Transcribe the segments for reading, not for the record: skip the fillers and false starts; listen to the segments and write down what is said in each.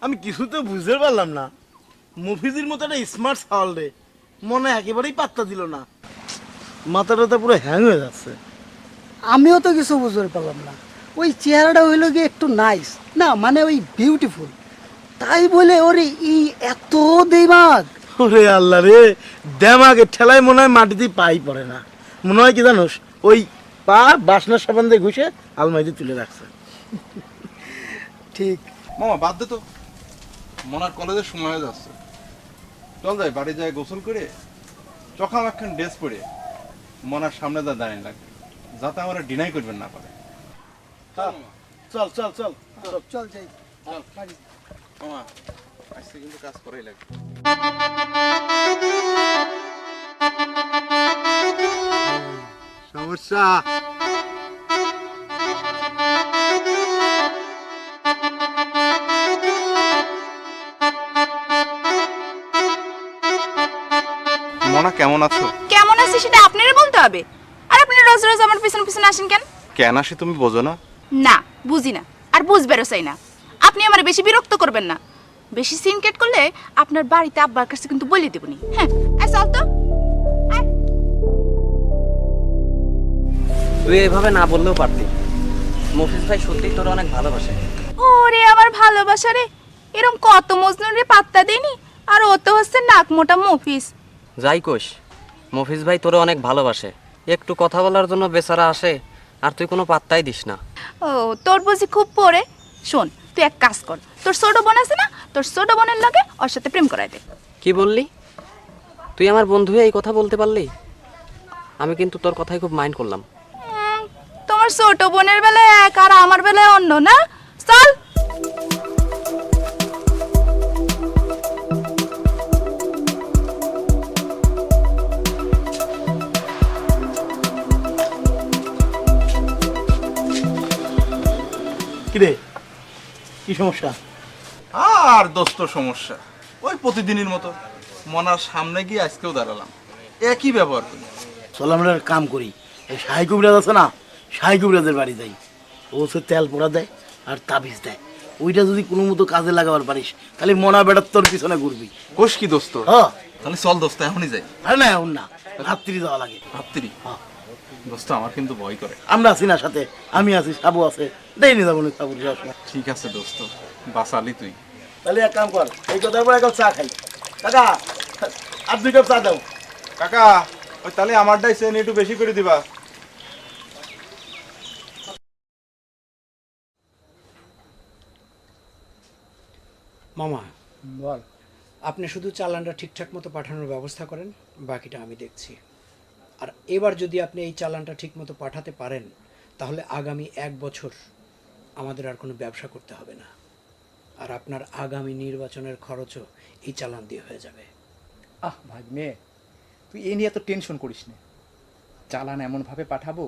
আমি কিছুতে বুঝতে পারলাম না, মফিজের মতো একটা স্মার্ট সাওয়াল রে মনে একেবারেই পাত্তা দিল না। মাথাটা পুরো হ্যাং হয়ে যাচ্ছে। আমিও তো কিছু বুঝতে পারলাম না। ওই চেহারাটা হইলো গিয়ে একটু নাইস না, মানে ওই বিউটিফুল, তাই বলে ওরে এত দিমাগ। ওরে আল্লাহ রে, দেমাগের ঠেলায় মনে হয় মাটিতে পাই পড়ে না। মনে হয় কি জানোস, ওই পা বাসনার সাবান দিয়ে ঘুষে আলমারিতে তুলে রাখছে। ঠিক। মামা বাদ দে তো, মনার কলেজের সময় হয়ে যাচ্ছে। চল যাই, বাড়ি যায় গোসল করে চখাম একখান ড্রেস পরে মনার সামনে যা দাঁড়িয়ে লাগবে, যাতে আমার ডিনাই করবেন না পারে। চল চল চল চল যাই বাড়ি। মামা আজকে কিন্তু কাজ করাই লাগবে। সমস্যা মনা কেমন আছো? কেমন আছি সেটা আপনারই বলতে হবে। আর আপনি রোজ রোজ আমার পিছন পিছন আসেন কেন? কেন আসি তুমি বোঝো না? না, বুঝি না, আর বুঝবেরও চাই না। আপনি আমার বেশি বিরক্ত করবেন না। বেশি সিনকেট করলে আপনার বাড়িতে আব্বার কাছে কিন্তু বলে দেবনি। হ্যাঁ, চল তো। আয়। তুই এভাবে না বললেও পারতি। মফিজ ভাই সত্যিই তোর অনেক ভালোবাসে। ওরে আমার ভালোবাসা রে, এরকম কত মজনুর রে পাত্তা দেনি, আর ও তো হচ্ছে নাক মোটা মফিজ। যাই কোষ, মফিজ ভাই তোরে অনেক ভালোবাসে। একটু কথা বলার জন্য বেচারা আসে, আর তুই কোনো পাত্তাই দিস না। ও, তোর বুঝি খুব পড়ে। শোন, তুই এক কাজ কর, তোর ছোট বোন আছে না, তোর ছোট বোনের লাগে ওর সাথে প্রেম করাই দে। কি বললি? তুই আমার বন্ধু হয়ে এই কথা বলতে পারলি? আমি কিন্তু তোর কথাই খুব মাইন্ড করলাম। তোমার ছোট বোনের বেলায় এক আর আমার বেলায় অন্য না। চল। কিরে, কি সমস্যা? আর দোস্ত সমস্যা ওই প্রতিদিনের মতো মনার সামনে গিয়ে আজকেও দাঁড়ালাম, একই ব্যবহার করি। চল আমরা একটা কাম করি, এই শাহি কবিরাজ আছে না, শাহি কবিরাজের বাড়ি যাই। ও হচ্ছে তেল পোড়া দেয় আর তাবিজ দেয়। ওইটা যদি কোনো মতো কাজে লাগাবার পারিস, তাহলে মনা বেড়ার তোর পিছনে ঘুরবি। কোষ কি দোস্ত? হ্যাঁ, তাহলে চল দোস্ত, এখনই যাই। আরে না এখন না, রাত্রি যাওয়া লাগে। ভাবতিরি হ্যাঁ, দোস্ত আমার কিন্তু ভয় করে। আমরা আছি না সাথে, আমি আছি, সাবু আছে, দেই নি যাবো না সাবুর যাওয়ার সময়। ঠিক আছে দোস্ত, বাঁচালি তুই। তাহলে এক কাম কর, এই কথার পর এক কাপ চা খাই। কাকা, আর 2 কাপ চা দাও। কাকা, ওই তাহলে আমারটাই চেন একটু বেশি করে দিবা। মামা বল, আপনি শুধু চালানটা ঠিকঠাক মতো পাঠানোর ব্যবস্থা করেন, বাকিটা আমি দেখছি। আর এবার যদি আপনি এই চালানটা ঠিক মতো পাঠাতে পারেন, তাহলে আগামী 1 বছর আমাদের আর কোনো ব্যবসা করতে হবে না। আর আপনার আগামী নির্বাচনের খরচও এই চালান দিয়ে হয়ে যাবে। ভাগ্নে, তুই এ নিয়ে এত টেনশন করিস না। চালান এমনভাবে পাঠাবো,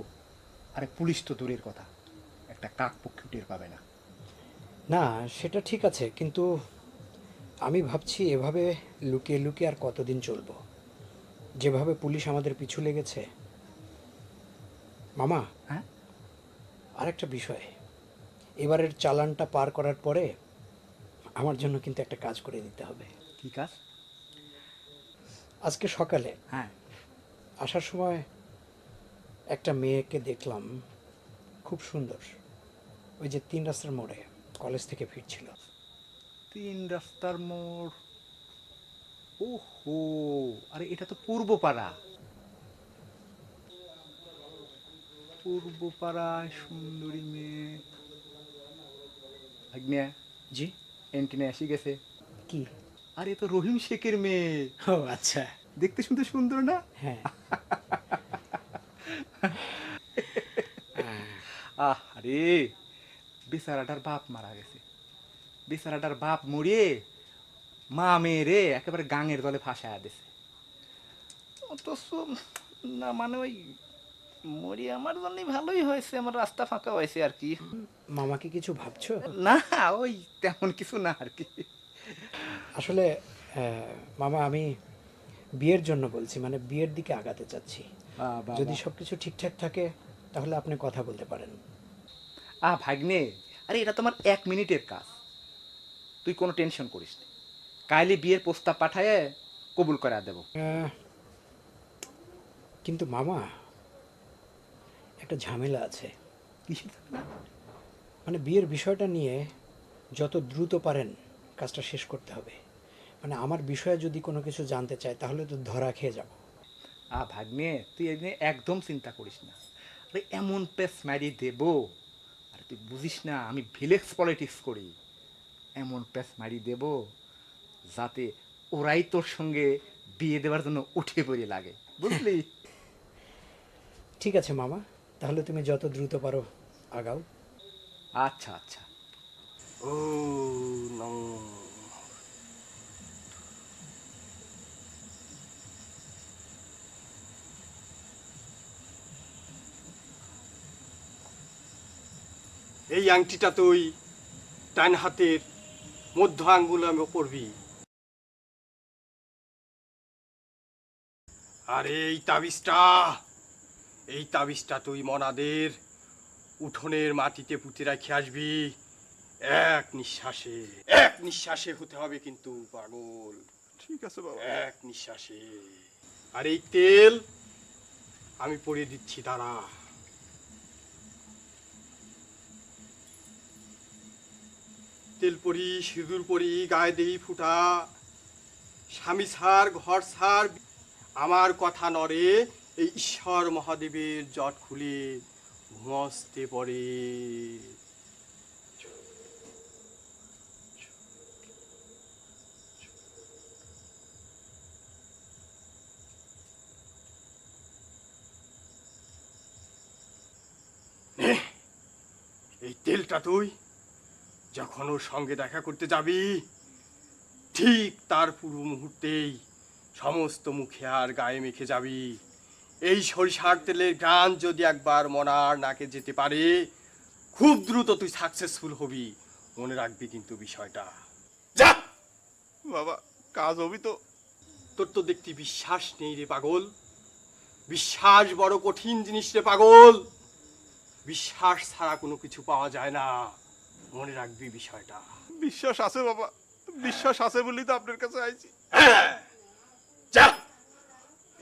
আরে পুলিশ তো দূরের কথা, একটা কাক পক্ষী টের পাবে না। না, সেটা ঠিক আছে, কিন্তু আমি ভাবছি এভাবে লুকিয়ে লুকিয়ে আর কতদিন চলবো, যেভাবে পুলিশ আমাদের পিছু লেগেছে। মামা, হ্যাঁ, আরেকটা বিষয়, এবারের চালানটা পার করার পরে আমার জন্য কিন্তু একটা কাজ করে দিতে হবে। কি কাজ? আজকে সকালে হ্যাঁ, আসার সময় একটা মেয়েকে দেখলাম, খুব সুন্দর, ওই যে 3 রাস্তার মোড়ে কলেজ থেকে ফিরছিল। 3 রাস্তার মোড়? ওহো, আরে এটা তো পূর্বপাড়া। পূর্বপাড়ায় সুন্দরী মেয়ে। ভাগ্নে, জি? এন্টিনে এসে গেছে। কি? আরে এ তো রহিম শেখের মেয়ে। ও আচ্ছা, দেখতে শুনতে সুন্দর না? হ্যাঁ। আরে বেচারাটার বাপ মারা গেছে। বেচারাটার বাপ মরিয়ে মা মেয়েরে একেবারে গাঙের দলে ফাঁসায়া দিছে। অথচ না, মানে ওই মরি আমার জন্য ভালোই হয়েছে, আমার রাস্তা ফাঁকা হয়েছে আর কি। মামা কি কিছু ভাবছো? না, ওই তেমন কিছু না আর কি। আসলে মামা, আমি বিয়ের জন্য বলছি, মানে বিয়ের দিকে আগাতে চাচ্ছি। যদি সবকিছু ঠিকঠাক থাকে তাহলে আপনি কথা বলতে পারেন। ভাগ্নে, আরে এটা তোমার 1 মিনিটের কাজ। তুই কোনো টেনশন করিস না, কাইলে বিয়ের প্রস্তাব পাঠায় কবুল করা দেব। কিন্তু মামা, একটা ঝামেলা আছে। কিসের ঝামেলা? মানে বিয়ের বিষয়টা নিয়ে যত দ্রুত পারেন কাজটা শেষ করতে হবে। মানে আমার বিষয়ে যদি কোনো কিছু জানতে চায় তাহলে তো ধরা খেয়ে যাব। ভাগ্নে, তুই এই নিয়ে একদম চিন্তা করিস না। আরে এমন পেস মারি দেব, আরে তুই বুঝিস না আমি ভিলেজ পলিটিক্স করি। এমন পেস মারি দেব যাতে ওরাই তোর সঙ্গে বিয়ে দেওয়ার জন্য উঠে পড়ে লাগে, বুঝলি? ঠিক আছে মামা, তাহলে তুমি যত দ্রুত পারো আগাও। আচ্ছা আচ্ছা। ও নম। এই আংটিটা তুই ডান হাতের মধ্য আঙ্গুলে পরবি, আর এই তাবিজটা তুই মনাদের উঠোনের মাটিতে পুঁতে রেখে আসবি। এক নিঃশ্বাসে হতে হবে কিন্তু পাগল। ঠিক আছে বাবা। এক নিঃশ্বাসে। আর এই তেল আমি পরিয়ে দিচ্ছি, দাঁড়া। তেল পরি, সিঁদুর পরি, গায়ে দেই ফুটা, স্বামী ছাড়, ঘর ছাড়, আমার কথা নরে, এই ঈশ্বর মহাদেবের জট খুলে ঘুমস্তে পড়ে। এই তেলটা তুই যখন ওর সঙ্গে দেখা করতে যাবি, ঠিক তার পূর্ব মুহূর্তেই সমস্ত মুখে আর গায়ে মেখে যাবি। এই সরিষার তেলের গান যদি একবার মনার নাকে যেতে পারে, খুব দ্রুত তুই সাকসেসফুল হবি। মনে রাখবি কিন্তু বিষয়টা। যা বাবা, কাজ হবি তো? তোর তো দেখতে বিশ্বাস নেই রে পাগল। বিশ্বাস বড় কঠিন জিনিস রে পাগল। বিশ্বাস ছাড়া কোনো কিছু পাওয়া যায় না, মনে রাখবি বিষয়টা। বিশ্বাস আছে বাবা, বিশ্বাস আছে বলেই তো আপনার কাছে আইছি। যা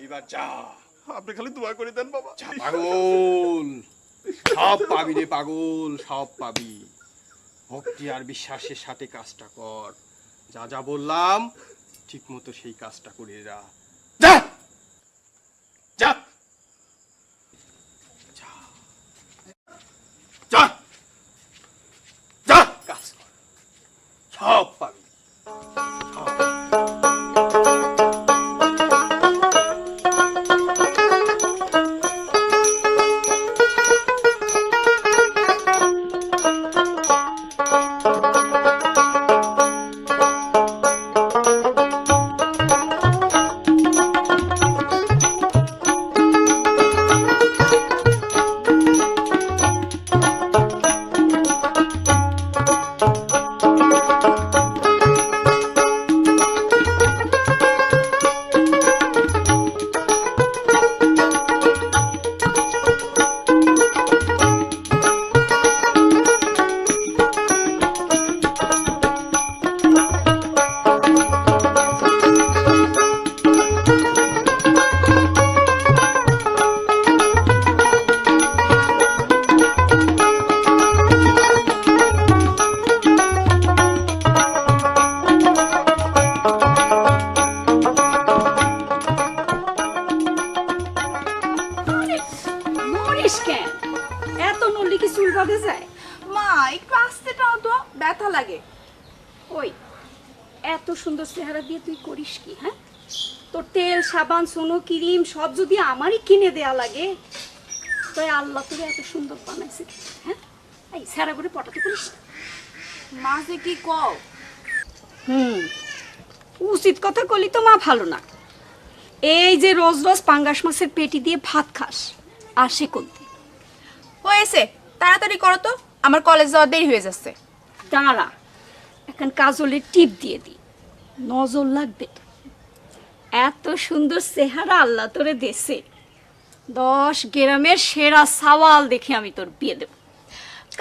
এবার যা, আপনি খালি দোয়া করে দেন বাবা। পাগল, সব পাবি রে পাগল, সব পাবি। ভক্তি আর বিশ্বাসের সাথে কাজটা কর। যা যা বললাম ঠিক মতো সেই কাজটা করে যা। যা যা যা যা, কাজ কর, সব পাবি। মরিস কেন? এত নড়লে কি চুল বাঁধে যায়? মা একটু আস্তে টাও তো, ব্যথা লাগে। ওই এত সুন্দর চেহারা দিয়ে তুই করিস কি? হ্যাঁ, তোর তেল, সাবান, সোনো, ক্রিম সব যদি আমারই কিনে দেয়া লাগে, তাই আল্লাহ তোরে এত সুন্দর বানাইছে। হ্যাঁ, এই সারা করে পটাতে করিস না। মা যে কি কও? উচিত কথা কলি তো মা ভালো না। এই যে রোজ রোজ পাঙ্গাস মাছের পেটি দিয়ে ভাত খাস, আর সে করতে হয়েছে, তাড়াতাড়ি করো তো, আমার কলেজ যাওয়া দেরি হয়ে যাচ্ছে। দাঁড়া, এখন কাজলের টিপ দিয়ে দি, নজর লাগবে তো। এত সুন্দর চেহারা আল্লাহ তোরে দেশে, 10 গ্রামের সেরা সাওয়াল দেখে আমি তোর বিয়ে দেব।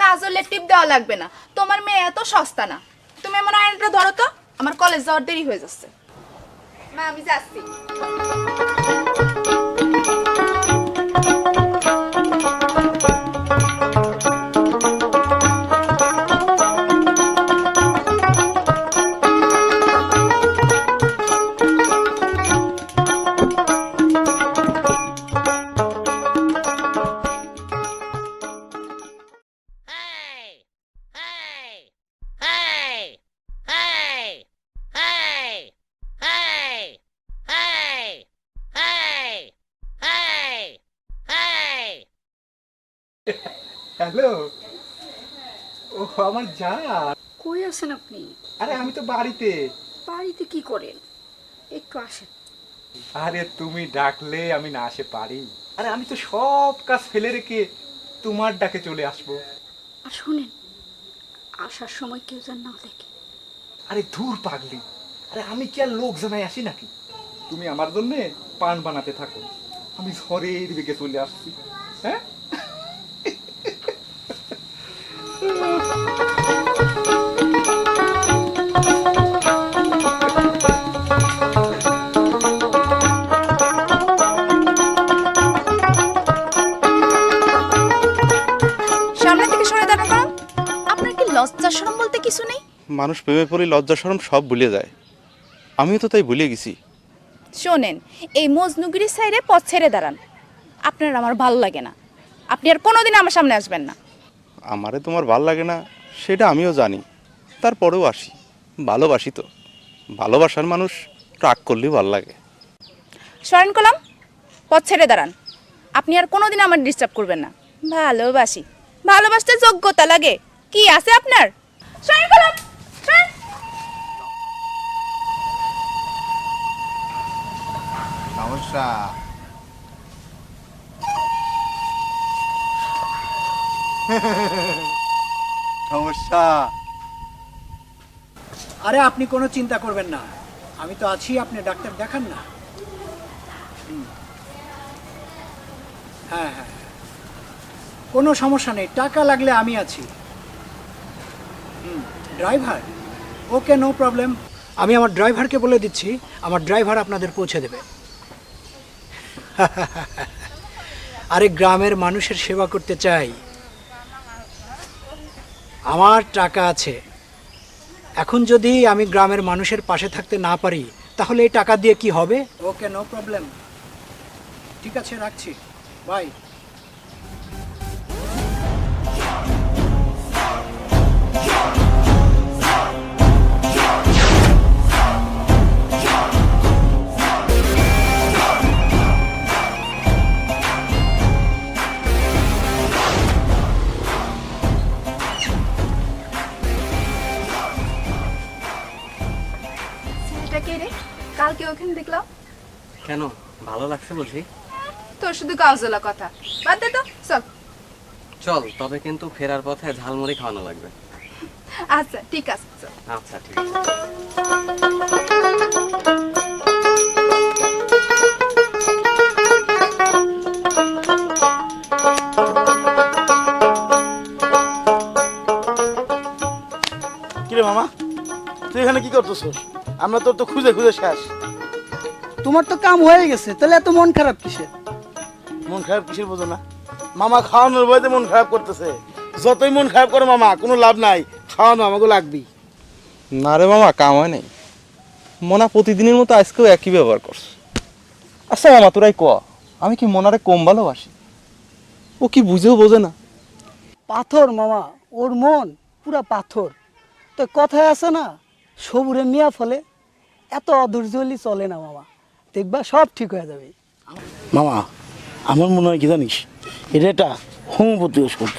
কাজলের টিপ দেওয়া লাগবে না, তোমার মেয়ে এত সস্তা না। তুমি তুমি আমার আয়নাটা ধরো তো, আমার কলেজ যাওয়ার দেরি হয়ে যাচ্ছে। মা আমি যাচ্ছি। হ্যালো, ও আমার যা। কই আছেন আপনি? আরে আমি তো বাড়িতে। বাড়িতে কি করেন? একটু আসেন। আরে তুমি ডাকলে আমি না আসে পারি? আরে আমি তো সব কাজ ফেলে রেখে তোমার ডাকে চলে আসবো। আর শুনেন, আসার সময় কেউ যেন না দেখে। আরে ধুর পাগলি, আরে আমি কি আর লোক জানাই আসি নাকি? তুমি আমার জন্য পান বানাতে থাকো, আমি ঝড়ের বেগে চলে আসছি। হ্যাঁ, সামনে থেকে সরে দাঁড়ানো করো। আপনার কি লজ্জা শরম বলতে কিছু নেই? মানুষ প্রেমে পড়ে লজ্জা শরম সব ভুলে যায়, আমিও তো তাই ভুলে গেছি। শোনেন, এই মজনুগিরি সাইডে পথ ছেড়ে দাঁড়ান। আপনার আমার ভালো লাগে না, আপনি আর কোনোদিন আমার সামনে আসবেন না। আমারে তোমার ভাল লাগে না সেটা আমিও জানি, তারপরেও আসি। ভালোবাসি তো, ভালোবাসার মানুষ রাগ করলেই ভাল লাগে। সরেন কলাম, পথ ছেড়ে দাঁড়ান। আপনি আর কোনোদিন আমার ডিস্টার্ব করবেন না। ভালোবাসি, ভালোবাসতে যোগ্যতা লাগে, কি আছে আপনার? সরেন কলাম, সরেন। সমস্যা সমস্যা আরে আপনি কোনো চিন্তা করবেন না, আমি তো আছি, আপনি ডাক্তার দেখান না। হ্যাঁ হ্যাঁ, কোনো সমস্যা নেই, টাকা লাগলে আমি আছি। ড্রাইভার, ওকে, নো প্রবলেম। আমি আমার ড্রাইভারকে বলে দিচ্ছি, আমার ড্রাইভার আপনাদের পৌঁছে দেবে। আরে গ্রামের মানুষের সেবা করতে চাই, আমার টাকা আছে। এখন যদি আমি গ্রামের মানুষের পাশে থাকতে না পারি, তাহলে এই টাকা দিয়ে কি হবে? ওকে, নো প্রবলেম। ঠিক আছে, রাখছি, বাই। ছেলেটা কে রে? কালকে ওখানে দেখলাম। কেন, ভালো লাগছে বুঝি? তোর শুধু গাউজলা কথা, বাদ দে তো, চল। চল, তবে কিন্তু ফেরার পথে ঝালমুড়ি খাওয়ানো লাগবে। আচ্ছা ঠিক আছে, চল। আচ্ছা ঠিক আছে। কিরে মামা, তুই এখানে কি করতেছিস? আমরা তোর তো খুঁজে খুঁজে শেষ। তোমার তো কাম হয়ে গেছে, তাহলে এত মন খারাপ কিসের? মন খারাপ কিসের বোঝো না? মামা খাওয়ানোর বয়তে মন খারাপ করতেছে। যতই মন খারাপ করে মামা, কোনো লাভ নাই, খাওয়ানো আমাকে লাগবেই। না রে মামা, কাম হয় নাই। মনা প্রতিদিনের মতো আজকেও একই ব্যবহার করছে। আচ্ছা মামা, তোরাই ক, আমি কি মনারে কম ভালোবাসি? ও কি বুঝেও বোঝে না। পাথর মামা, ওর মন পুরা পাথর। তো কথায় আছে না, সবুরে মিয়া ফলে, এত অধৈর্য হলে চলে না মামা। দেখবা সব ঠিক হয়ে যাবে। মামা, আমার মনে হয় কি জানিস, এটা একটা হোমিওপ্যাথি ওষুধ,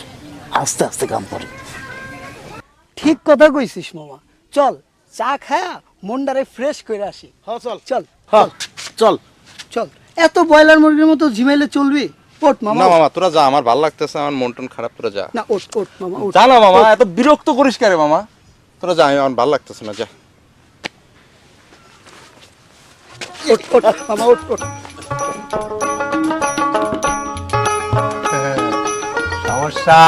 আস্তে আস্তে কাম করে। ঠিক কথা কইছিস মামা, চল চা খায়া মনটারে ফ্রেশ করে আসি। হ্যাঁ চল, চল হ্যাঁ চল। চল, এত ব্রয়লার মুরগির মতো ঝিমাইলে চলবি? ওঠ মামা, না মামা, তোরা যা, আমার ভালো লাগতেছে, আমার মন টন খারাপ, তোরা যা। না ওঠ ওঠ মামা, ওঠ। যা না মামা, এত বিরক্ত করিস কে রে মামা? তোরা যা, আমার ভালো লাগতেছে না, যা। ওঠ ওঠ মামা, ওঠ ওঠ। সমস্যা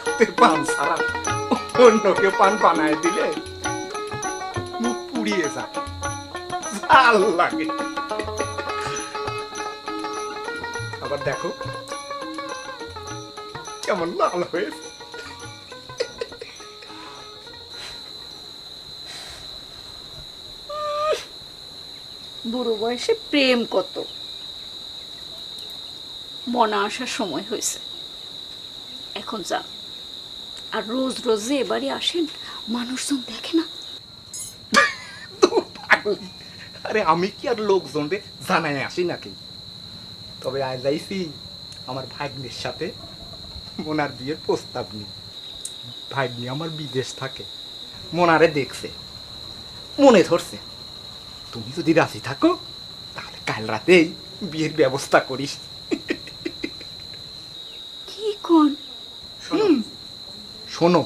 হাতের পান ছাড়া অন্যকে পান বানায় দিলে মুখ পুড়িয়ে যায়, ঝাল লাগে। আবার দেখো কেমন লাল হয়েছে। বুড়ো বয়সে প্রেম কত, মনা আসার সময় হয়েছে, এখন যান। আর রোজ রোজ যে এবারে আসেন, মানুষজন দেখে না। আরে আমি কি আর লোকজনকে জানাই আসি নাকি? তবে আজ আইছি আমার ভাগ্নের সাথে মোনার বিয়ের প্রস্তাব নিয়ে। ভাগ্নি আমার বিদেশ থাকে, মোনারে দেখছে, মনে ধরছে তুমি যদি রাজি থাকো তাহলে কাল রাতেই বিয়ের ব্যবস্থা করিস। কি কোন? শোনো,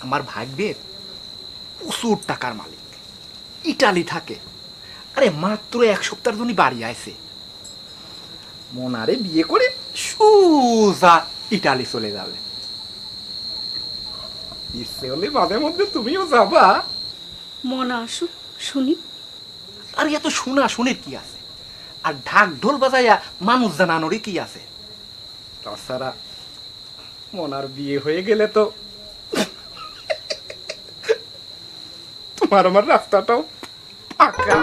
আমার ভাগ্যের প্রচুর টাকার মালিক, ইটালি থাকে। আরে মাত্র 1 সপ্তাহের জন্য বাড়ি আইছে। মোনারে বিয়ে করে সোজা ইটালি চলে যাবে। ইচ্ছে হলে মাঝে মধ্যে তুমিও যাবা। মনা আসুক, শুনি। আর এত শোনা শুনের কি আছে? আর ঢাক ঢোল বাজাইয়া মানুষ জানানোরই কি আছে? তাছাড়া মোনার বিয়ে হয়ে গেলে তো তোমার আমার রাস্তাটাও ফাঁকা।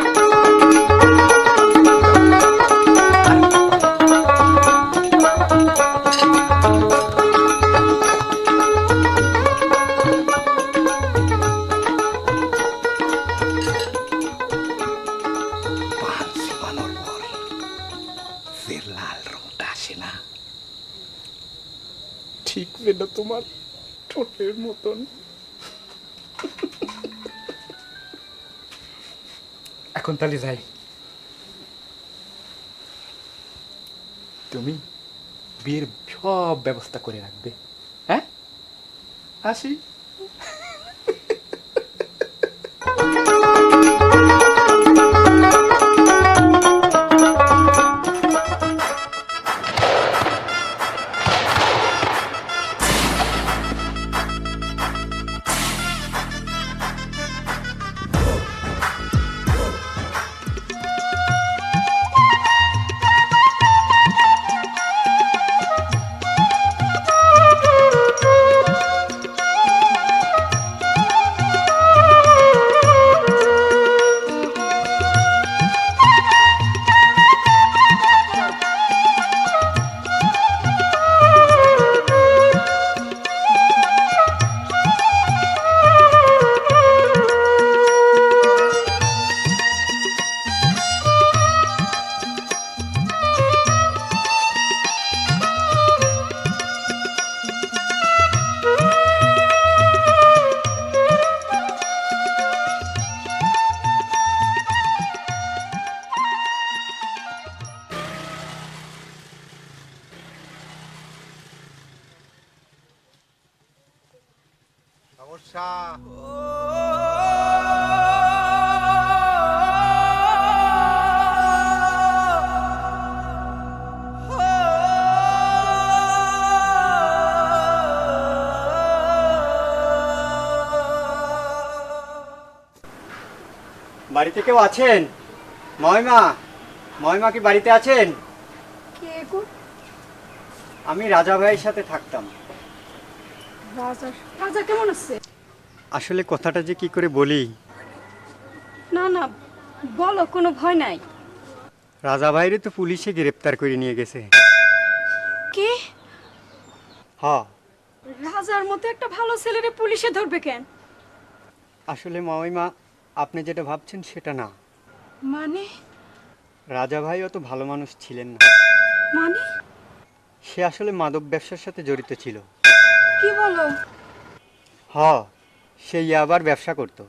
লাল রংটা আসে না, ঠিক যেন তোমার ঠোঁটের মতন। এখন তাহলে যাই, তুমি বিয়ের সব ব্যবস্থা করে রাখবে। হ্যাঁ, আসি। বাড়িতে কেউ আছেন? মহিমা, মহিমা কি বাড়িতে আছেন? কে গো? আমি রাজা ভাইয়ের সাথে থাকতাম। রাজা কেমন আছে? আসলে কথাটা যে কি করে বলি। না না, বলো, কোনো ভয় নাই। রাজা ভাইরে তো পুলিশে গ্রেপ্তার করে নিয়ে গেছে। কে? হ্যাঁ। রাজার মতো একটা ভালো ছেলেরে পুলিশে ধরবে কেন? আসলে মহিমা, আপনি যেটা ভাবছেন সেটা না। মানে? রাজা ভাই অত ভালো মানুষ ছিলেন না। মানে? সে আসলে মাদক ব্যবসার সাথে জড়িত ছিল। কি বলো? হ্যাঁ, সে ইয়াবার ব্যবসা করতো।